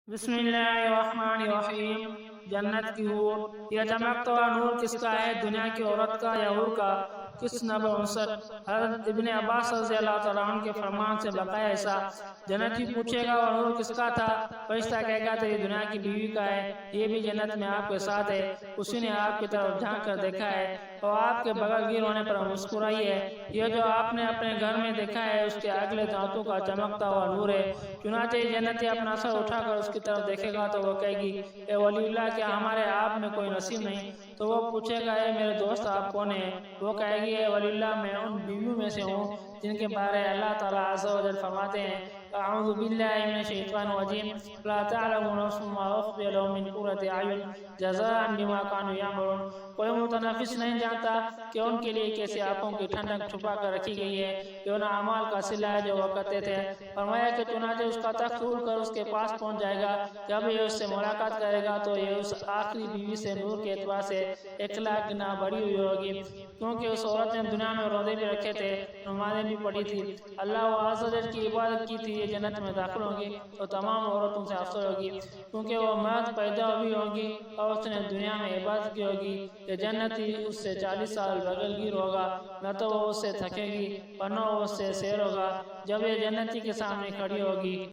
بسم اللہ الرحمن الرحیم۔ جنت کی حور، یہ چمکتا ہوا نور کس کا ہے؟ دنیا کی عورت کا یا حور کا؟ کس نبوست؟ حضرت ابن عباس رضی اللہ تعالیٰ عنہ کے فرمان سے بقایا ایسا، جنتی پوچھے گا وہ نور کس کا تھا؟ فرشتہ کہے گا تو یہ دنیا کی بیوی کا ہے، یہ بھی جنت میں آپ کے ساتھ ہے، اسی نے آپ کی طرف جھانک کر دیکھا ہے اور آپ کے بغل گیر ہونے پر مسکرائی ہے، یہ جو آپ نے اپنے گھر میں دیکھا ہے اس کے اگلے دانتوں کا چمکتا ہوا نور ہے۔ چنانچہ جنتی اپنا سر اٹھا کر اس کی طرف دیکھے گا تو وہ کہے گی، اے ولی اللہ، کیا ہمارے آپ میں کوئی نصیب نہیں؟ تو وہ پوچھے گا، اے میرے دوست، آپ کون ہیں؟ وہ کہے گی، اے ولی اللہ، میں ان بیویوں میں سے ہوں جن کے بارے اللہ تعالیٰ عز و جل فرماتے ہیں، اعوذ باللہ من الشیطان الرجیم، لا تعلم نفس ما اخفی لهم من قرۃ اعین جزاء بما كانوا یعملون۔ کوئی متنفس نہیں جانتا کہ ان کے لیے کیسے آنکھوں کی ٹھنڈک چھپا کر رکھی گئی ہے، یہ ان اعمال کا صلہ ہے جو وہ کرتے تھے۔ فرمایا کہ چنانچہ اس کا تخت اڑ کر اس کے پاس پہنچ جائے گا، جب یہ اس سے ملاقات کرے گا تو یہ اس آخری بیوی سے نور کے اعتبار سے 1,00,000 گنا بڑی ہوئی ہوگی، کیونکہ اس عورت نے دنیا میں روزے بھی رکھے تھے، نمازیں بھی پڑھی تھی، اللہ عز و جل کی عبادت کی تھی۔ یہ جنت میں داخل ہوگی تو تمام عورتوں سے افضل ہوگی، کیونکہ وہ مرد پیدا ہوئی ہوگی اور اس نے دنیا میں عبادت کی ہوگی۔ یہ جنتی اس سے 40 سال بغل گیر ہوگا، نہ تو وہ اس سے تھکے گی اور نہ وہ اس سے سیر ہوگا۔ جب یہ جنتی کے سامنے کھڑی ہوگی